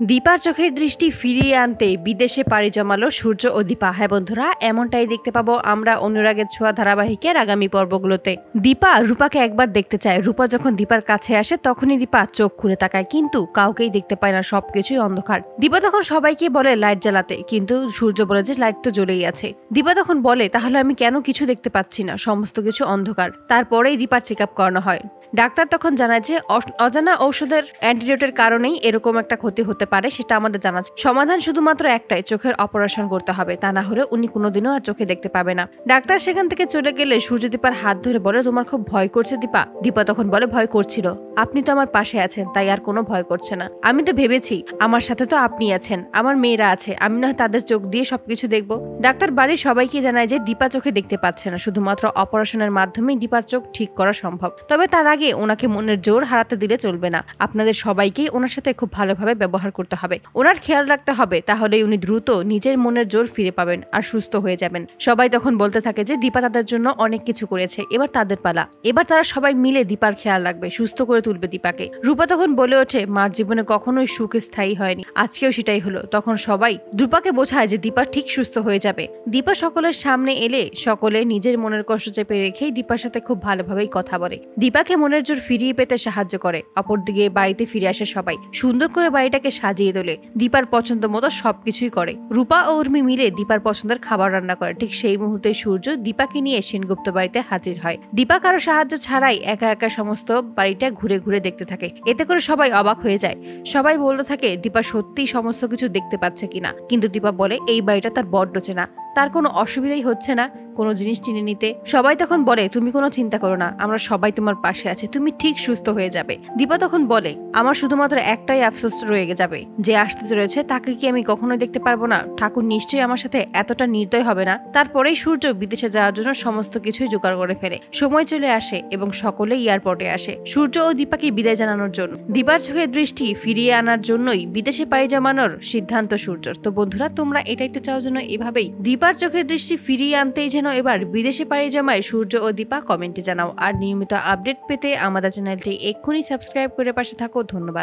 দীপার চোখের দৃষ্টি ফিরিয়ে আনতে বিদেশে পাড়ি জমালো সূর্য ও দীপা। হ্যাঁ বন্ধুরা, এমনটাই দেখতে পাবো আমরা অনুরাগের ছোঁয়া ধারাবাহিকের আগামী পর্বগুলোতে। দীপা রূপাকে একবার দেখতে চায়। রূপা যখন দীপার কাছে আসে তখনই দীপা চোখ খুলে তাকায়, কিন্তু কাউকেই দেখতে পায় না, সবকিছুই অন্ধকার। দীপা তখন সবাইকে বলে লাইট জ্বালাতে, কিন্তু সূর্য বলে যে লাইট তো জ্বলেই আছে। দীপা তখন বলে তাহলে আমি কেন কিছু দেখতে পাচ্ছি না, সমস্ত কিছু অন্ধকার। তারপরেই দীপার চেক আপ করানো হয়। ডাক্তার তখন জানায় যে অজানা ঔষধের অ্যান্টিডোটের কারণেই এরকম একটা ক্ষতি হতে পারে, সেটা আমাদের জানা। সমাধান শুধুমাত্র একটাই, চোখের অপারেশন করতে হবে, তা না হলে উনি কোনোদিনও আর চোখে দেখতে পাবে না। ডাক্তার সেখান থেকে চলে গেলে সূর্য দীপার হাত ধরে বলে তোমার খুব ভয় করছে দীপা। দীপা তখন বলে ভয় করছিল, আপনি তো আমার পাশে আছেন, তাই আর কোনো ভয় করছে না। আমি তো ভেবেছি আমার সাথে তো আপনি আছেন, আমার মেয়েরা আছে, আমি না তাদের চোখ দিয়ে সবকিছু দেখবো। ডাক্তার বাড়ির সবাইকে জানায় যে দীপা চোখে দেখতে পাচ্ছে না, শুধুমাত্র অপারেশনের মাধ্যমেই দীপার চোখ ঠিক করা সম্ভব। তবে তার আগে ওনাকে মনের জোর হারাতে দিলে চলবে না। আপনাদের সবাইকেই ওনার সাথে খুব ভালোভাবে ব্যবহার করতে হবে, ওনার খেয়াল রাখতে হবে, তাহলেই উনি দ্রুত নিজের মনের জোর ফিরে পাবেন আর সুস্থ হয়ে যাবেন। সবাই তখন বলতে থাকে যে দীপা তাদের জন্য অনেক কিছু করেছে, এবার তাদের পালা। এবার তারা সবাই মিলে দীপার খেয়াল রাখবে, সুস্থ করে তুলবে দীপাকে। রূপা তখন বলে ওঠে মার জীবনে কখনোই সুখ স্থায়ী হয়নি, আজকেও সেটাই হলো। তখন সবাই রূপাকে বোঝায় যে দীপা ঠিক সুস্থ হয়ে যাবে। দীপা সকলের সামনে এলে সকলে নিজের মনের কষ্ট চেপে রেখেই দীপার সাথে খুব ভালোভাবেই কথা বলে, দীপাকে মনের জোর ফিরিয়ে পেতে সাহায্য করে। অপরদিকে বাড়িতে ফিরে আসে সবাই, সুন্দর করে বাড়িটাকে সাজিয়ে তোলে, দীপার পছন্দ মতো সবকিছুই করে। রূপা ও উর্মি মিলে দীপার পছন্দের খাবার রান্না করে। ঠিক সেই মুহূর্তে সূর্য দীপাকে নিয়ে সেনগুপ্ত বাড়িতে হাজির হয়। দীপা কারো সাহায্য ছাড়াই একা একা সমস্ত বাড়িটা ঘুরে ঘুরে দেখতে থাকে। এতে করে সবাই অবাক হয়ে যায়। সবাই বলতে থাকে দীপা সত্যিই সমস্ত কিছু দেখতে পাচ্ছে কিনা, কিন্তু দীপা বলে এই বাড়িটা তার বড্ড চেনা, তার কোনো অসুবিধাই হচ্ছে না কোনো জিনিস চিনে নিতে। সবাই তখন বলে তুমি কোনো চিন্তা করো না, আমরা সবাই তোমার পাশে আছি, তুমি ঠিক সুস্থ হয়ে যাবে। দীপা তখন বলে আমার শুধুমাত্র একটাই আফসোস রয়ে যাবে, যে আসতে চলেছে তাকে কি আমি কখনোই দেখতে পারবো না। ঠাকুর নিশ্চয়ই আমার সাথে এতটা নির্দয় হবে না। তারপরেই সূর্য বিদেশে যাওয়ার জন্য সমস্ত কিছুই জোগাড় করে ফেলে। সময় চলে আসে এবং সকলেই এয়ারপোর্টে আসে সূর্য ও দীপাকে বিদায় জানানোর জন্য। দীপার চোখের দৃষ্টি ফিরিয়ে আনার জন্যই বিদেশে পাড়ি জমানোর সিদ্ধান্ত সূর্যর। তো বন্ধুরা, তোমরা এটাই তো চাও যেন এভাবেই দীপার চোখের দৃষ্টি ফিরিয়ে আনতেই যেন এবার বিদেশে পাড়ি জমায় সূর্য ও দীপা। কমেন্টে জানাও। আর নিয়মিত আপডেট পেতে আমাদের চ্যানেলটি এক্ষুনি সাবস্ক্রাইব করে পাশে থাকো। ধন্যবাদ।